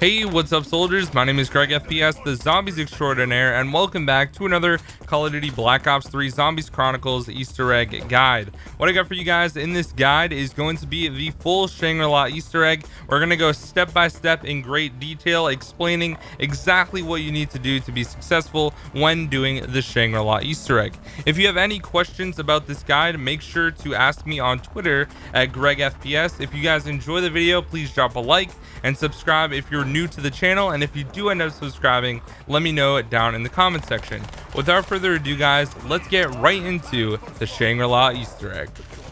Hey, what's up, soldiers? My name is Greg FPS, the Zombies Extraordinaire, and welcome back to another Call of Duty Black Ops 3 Zombies Chronicles Easter egg guide. What I got for you guys in this guide is going to be the full Shangri-La Easter egg. We're going to go step by step in great detail, explaining exactly what you need to do to be successful when doing the Shangri-La Easter egg. If you have any questions about this guide, make sure to ask me on Twitter at GregFPS. If you guys enjoy the video, please drop a like and subscribe if you're new to the channel, and if you do end up subscribing, let me know it down in the comment section. Without further ado, guys, let's get right into the Shangri-La Easter egg.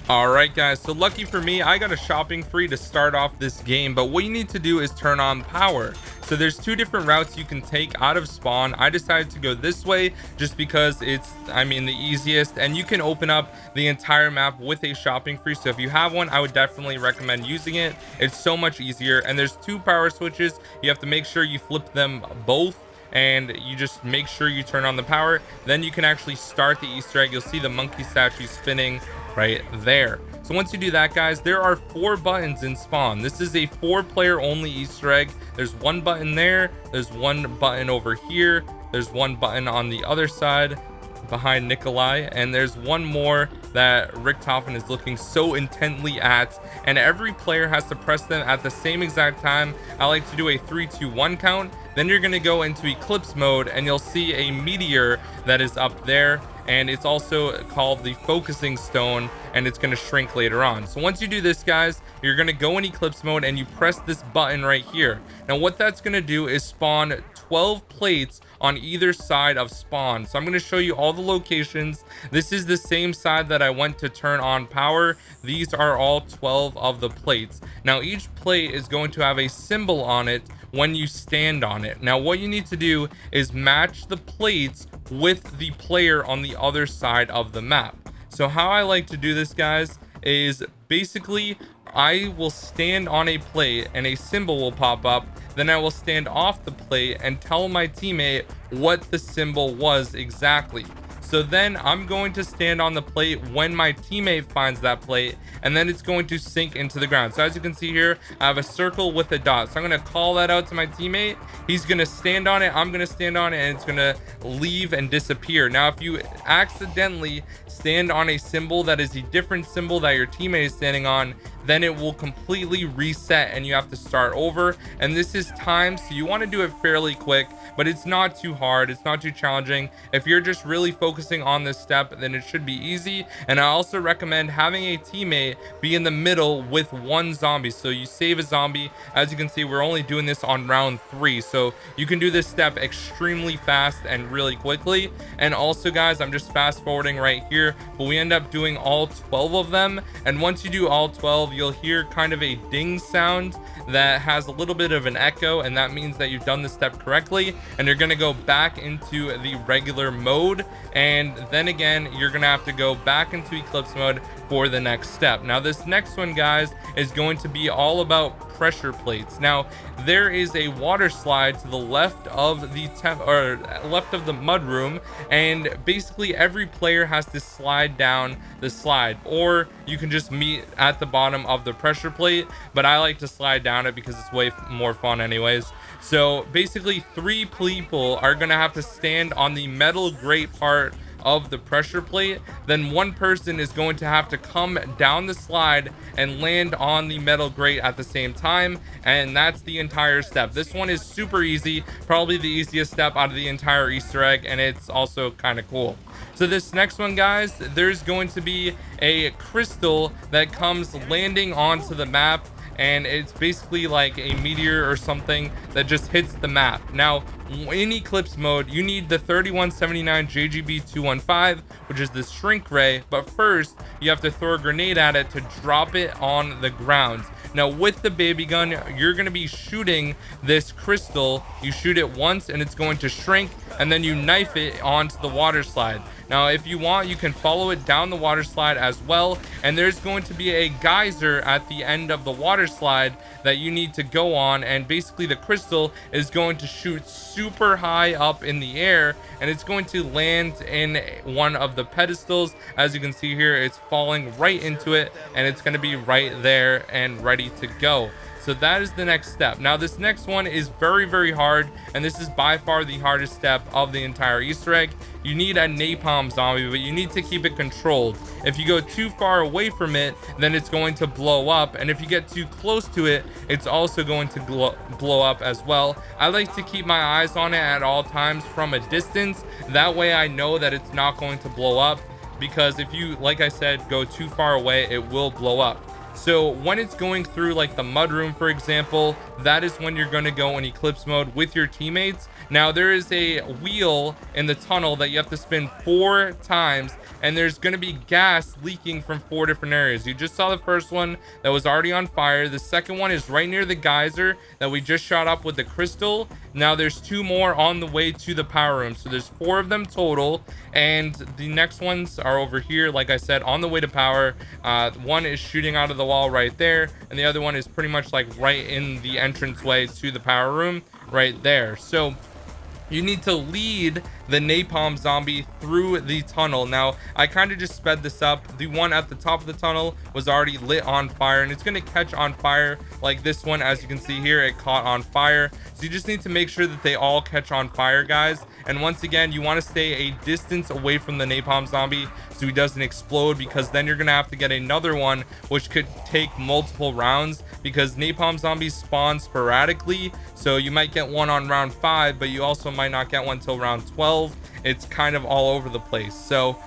Alright guys, so lucky for me, I got a shopping free to start off this game, but what you need to do is turn on power. So there's two different routes you can take out of spawn. I decided to go this way just because it's, the easiest, and you can open up the entire map with a shopping free. So if you have one, I would definitely recommend using it. It's so much easier, and there's two power switches. You have to make sure you flip them both, and you just make sure you turn on the power. Then you can actually start the Easter egg. You'll see the monkey statue spinning right there. So once you do that, guys, there are 4 buttons in spawn. This is a 4-player only Easter egg. There's one button there, there's one button over here, there's one button on the other side behind Nikolai, and there's one more that Richtofen is looking so intently at, and every player has to press them at the same exact time. I like to do a 3 2 1 count. Then you're going to go into eclipse mode, and you'll see a meteor that is up there, and it's also called the focusing stone, and it's going to shrink later on. So once you do this, guys, you're going to go in eclipse mode and you press this button right here. Now what that's going to do is spawn 12 plates on either side of spawn. So I'm going to show you all the locations. This is the same side that I went to turn on power. These are all 12 of the plates. Now each plate is going to have a symbol on it when you stand on it. Now what you need to do is match the plates with the player on the other side of the map. So how I like to do this, guys, is basically I will stand on a plate and a symbol will pop up. Then I will stand off the plate and tell my teammate what the symbol was exactly. So then I'm going to stand on the plate when my teammate finds that plate, and then it's going to sink into the ground. So as you can see here, I have a circle with a dot. So I'm going to call that out to my teammate. He's going to stand on it. I'm going to stand on it, and it's going to leave and disappear. Now, if you accidentally stand on a symbol that is a different symbol that your teammate is standing on, then it will completely reset and you have to start over. And this is timed, so you want to do it fairly quick, but it's not too hard, it's not too challenging. If you're just really focusing on this step, then it should be easy. And I also recommend having a teammate be in the middle with one zombie, so you save a zombie. As you can see, we're only doing this on round 3, so you can do this step extremely fast and really quickly. And also, guys, I'm just fast forwarding right here, but we end up doing all 12 of them. And once you do all 12, you'll hear kind of a ding sound that has a little bit of an echo, and that means that you've done the step correctly, and you're going to go back into the regular mode. And then again, you're going to have to go back into eclipse mode for the next step. Now this next one, guys, is going to be all about pressure plates. Now there is a water slide to the left of the left of the mud room, and basically every player has to slide down the slide, or you can just meet at the bottom of the pressure plate, but I like to slide down it because it's way more fun anyways. So basically 3 people are gonna have to stand on the metal grate part of the pressure plate. Then one person is going to have to come down the slide and land on the metal grate at the same time, and that's the entire step. This one is super easy, probably the easiest step out of the entire Easter egg, and it's also kind of cool. So this next one, guys, there's going to be a crystal that comes landing onto the map, and it's basically like a meteor or something that just hits the map. Now in eclipse mode, you need the 3179 JGB 215, which is the shrink ray, but first you have to throw a grenade at it to drop it on the ground. Now with the baby gun, you're going to be shooting this crystal. You shoot it once and it's going to shrink, and then you knife it onto the water slide. Now if you want, you can follow it down the water slide as well, and there's going to be a geyser at the end of the water slide that you need to go on, and basically the crystal is going to shoot super high up in the air, and it's going to land in one of the pedestals. As you can see here, it's falling right into it, and it's going to be right there and ready to go. So that is the next step. Now this next one is very hard, and this is by far the hardest step of the entire Easter egg. You need a napalm zombie, but you need to keep it controlled. If you go too far away from it, then it's going to blow up, and if you get too close to it, it's also going to blow up as well. I like to keep my eyes on it at all times from a distance. That way I know that it's not going to blow up, because if you, like I said, go too far away, it will blow up. So when it's going through like the mudroom, for example, that is when you're going to go in eclipse mode with your teammates. Now there is a wheel in the tunnel that you have to spin 4 times, and there's going to be gas leaking from 4 different areas. You just saw the first one that was already on fire. The second one is right near the geyser that we just shot up with the crystal. Now there's 2 more on the way to the power room, so there's 4 of them total, and the next ones are over here, like I said, on the way to power. One is shooting out of the wall right there, and the other one is pretty much like right in the entranceway to the power room right there. So you need to lead the napalm zombie through the tunnel. Now I kind of just sped this up. The one at the top of the tunnel was already lit on fire, and it's going to catch on fire like this one. As you can see here, it caught on fire. So you just need to make sure that they all catch on fire, guys. And once again, you want to stay a distance away from the napalm zombie so he doesn't explode, because then you're gonna have to get another one, which could take multiple rounds, because napalm zombies spawn sporadically. So you might get one on round 5, but you also might not get one till round 12. It's kind of all over the place. So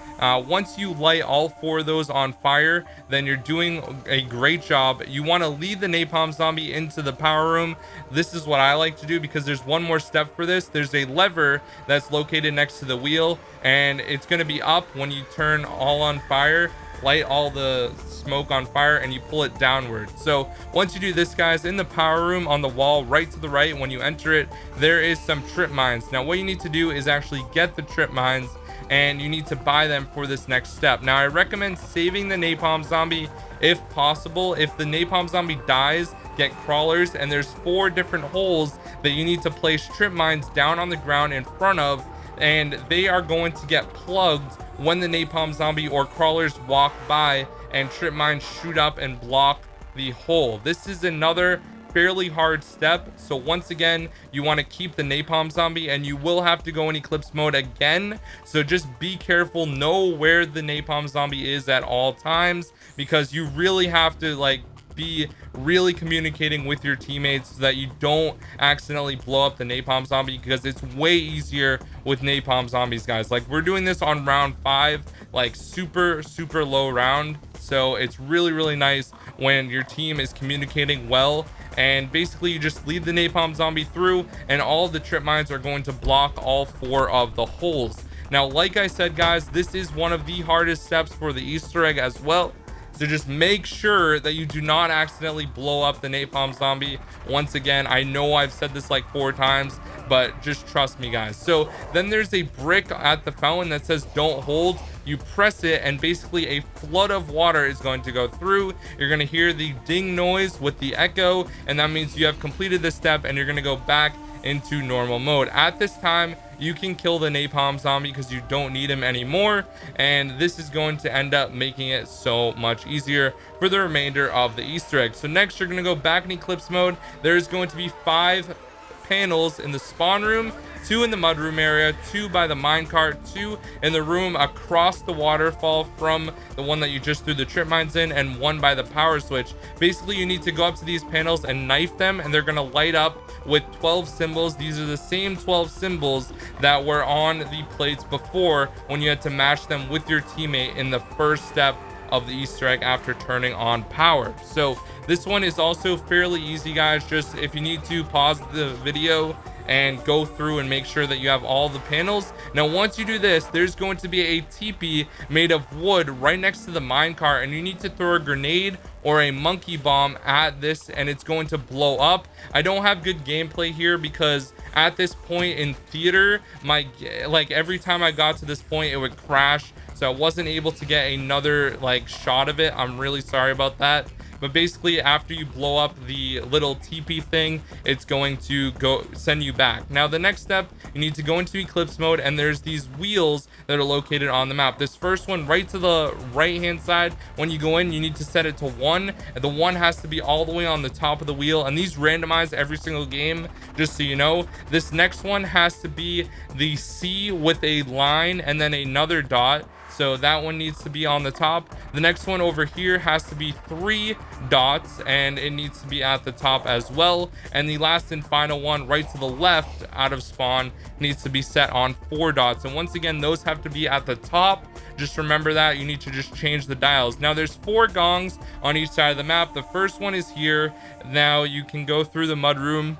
once you light all 4 of those on fire, then you're doing a great job. You want to lead the napalm zombie into the power room. This is what I like to do, because there's one more step for this. There's a lever that's located next to the wheel, and it's going to be up when you turn all on fire, light all the smoke on fire, and you pull it downward. So once you do this, guys, in the power room on the wall right to the right, when you enter it, there is some trip mines. Now what you need to do is actually get the trip mines, and you need to buy them for this next step. Now I recommend saving the napalm zombie if possible. If the napalm zombie dies, get crawlers, and there's 4 different holes that you need to place trip mines down on the ground in front of, and they are going to get plugged when the napalm zombie or crawlers walk by, and trip mines shoot up and block the hole. This is another fairly hard step. So once again, you want to keep the napalm zombie, and you will have to go in eclipse mode again. So just be careful, know where the napalm zombie is at all times, because you really have to like be really communicating with your teammates so that you don't accidentally blow up the napalm zombie, because it's way easier with napalm zombies, guys. Like we're doing this on round 5, like super low round. So it's really nice when your team is communicating well, and basically you just lead the napalm zombie through, and all the trip mines are going to block all 4 of the holes. Now like I said, guys, this is one of the hardest steps for the Easter egg as well. So just make sure that you do not accidentally blow up the napalm zombie. Once again, I know I've said this like 4 times, but just trust me, guys. So then there's a brick at the fountain that says don't hold. You press it, and basically a flood of water is going to go through. You're going to hear the ding noise with the echo, and that means you have completed this step, and you're going to go back into normal mode. At this time, you can kill the napalm zombie because you don't need him anymore, and this is going to end up making it so much easier for the remainder of the Easter egg. So next, you're going to go back in eclipse mode. There's going to be 5 panels in the spawn room, 2 in the mudroom area, 2 by the minecart, 2 in the room across the waterfall from the one that you just threw the trip mines in, and 1 by the power switch. Basically, you need to go up to these panels and knife them, and they're going to light up with 12 symbols. These are the same 12 symbols that were on the plates before, when you had to match them with your teammate in the first step of the Easter egg after turning on power. So this one is also fairly easy, guys. Just if you need to, pause the video and go through and make sure that you have all the panels. Now once you do this, there's going to be a teepee made of wood right next to the minecart, and you need to throw a grenade or a monkey bomb at this, and it's going to blow up. I don't have good gameplay here because at this point in theater, like every time I got to this point, it would crash, so I wasn't able to get another like shot of it. I'm really sorry about that. but basically after you blow up the little TP thing, it's going to go send you back. Now the next step, you need to go into eclipse mode, and there's these wheels that are located on the map. This first one right to the right hand side, when you go in, you need to set it to 1, and the 1 has to be all the way on the top of the wheel, and these randomize every single game, just so you know. This next one has to be the C with a line and then another dot, so that one needs to be on the top. The next one over here has to be 3 dots, and it needs to be at the top as well. And the last and final one right to the left out of spawn needs to be set on 4 dots, and once again those have to be at the top. Just remember that. You need to just change the dials. Now there's 4 gongs on each side of the map. The first one is here. Now you can go through the mud room,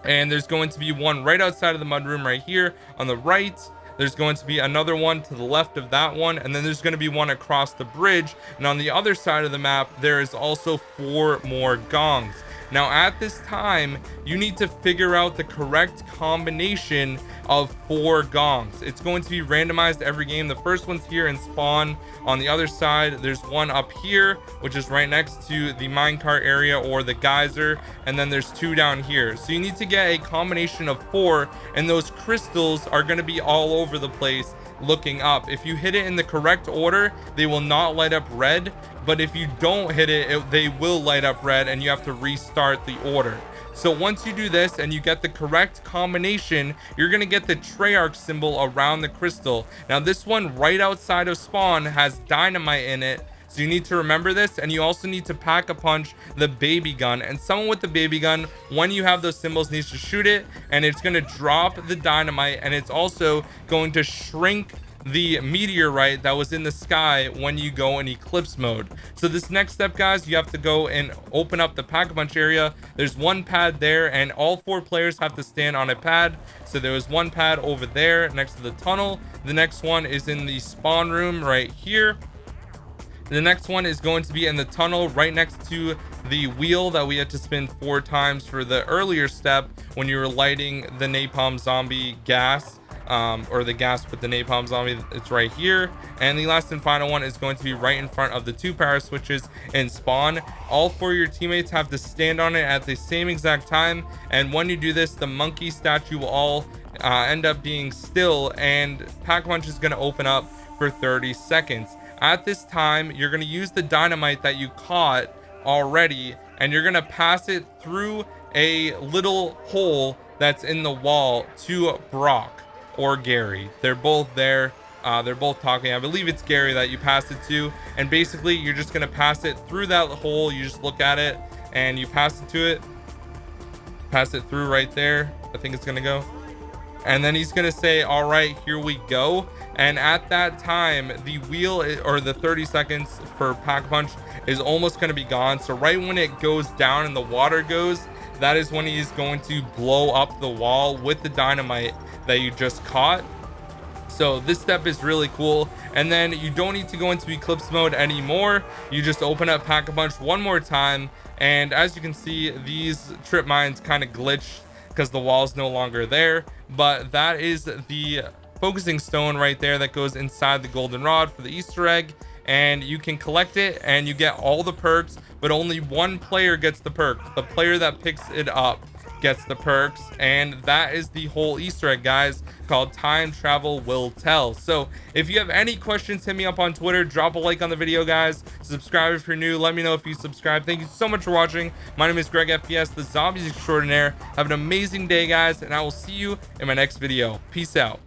and there's going to be one right outside of the mud room right here on the right. There's going to be another one to the left of that one, and then there's going to be one across the bridge, and on the other side of the map there is also 4 more gongs. Now at this time, you need to figure out the correct combination of 4 gongs. It's going to be randomized every game. The first one's here in spawn. On the other side, there's one up here, which is right next to the minecart area or the geyser, and then there's 2 down here. So you need to get a combination of 4, and those crystals are going to be all over the place looking up. If you hit it in the correct order, they will not light up red, but if you don't hit it, they will light up red, and you have to restart the order. So once you do this and you get the correct combination, you're going to get the Treyarch symbol around the crystal. Now this one right outside of spawn has dynamite in it, so you need to remember this. And you also need to pack a punch the baby gun, and someone with the baby gun, when you have those symbols, needs to shoot it, and it's going to drop the dynamite, and it's also going to shrink the meteorite that was in the sky when you go in eclipse mode. So this next step, guys, you have to go and open up the pack a punch area. There's 1 pad there, and all 4 players have to stand on a pad. So there was 1 pad over there next to the tunnel. The next one is in the spawn room right here. The next one is going to be in the tunnel right next to the wheel that we had to spin 4 times for the earlier step when you were lighting the napalm zombie gas, or the gas with the napalm zombie. It's right here. And the last and final one is going to be right in front of the 2 power switches in spawn. All 4 of your teammates have to stand on it at the same exact time, and when you do this, the monkey statue will all end up being still, and pack-a-punch is going to open up for 30 seconds. At this time, you're going to use the dynamite that you caught already, and you're going to pass it through a little hole that's in the wall to Brock or Gary. They're both there. They're both talking. I believe it's Gary that you pass it to, and basically you're just going to pass it through that hole. You just look at it and you pass it to it, pass it through right there. I think it's going to go, and then he's going to say, all right, here we go. And at that time, the wheel or the 30 seconds for pack punch is almost going to be gone. So right when it goes down and the water goes, that is when he's going to blow up the wall with the dynamite that you just caught. So this step is really cool. And then you don't need to go into eclipse mode anymore. You just open up pack a punch 1 more time, and as you can see, these trip mines kind of glitched because the wall is no longer there. But that is the focusing stone right there that goes inside the golden rod for the Easter egg, and you can collect it and you get all the perks, but only 1 player gets the perk. The player that picks it up gets the perks, and that is the whole Easter egg, guys, called Time Travel Will Tell. So if you have any questions, hit me up on Twitter. Drop a like on the video, guys. Subscribe if you're new. Let me know if you subscribe. Thank you so much for watching. My name is Greg FPS, the Zombies Extraordinaire. Have an amazing day, guys, and I will see you in my next video. Peace out.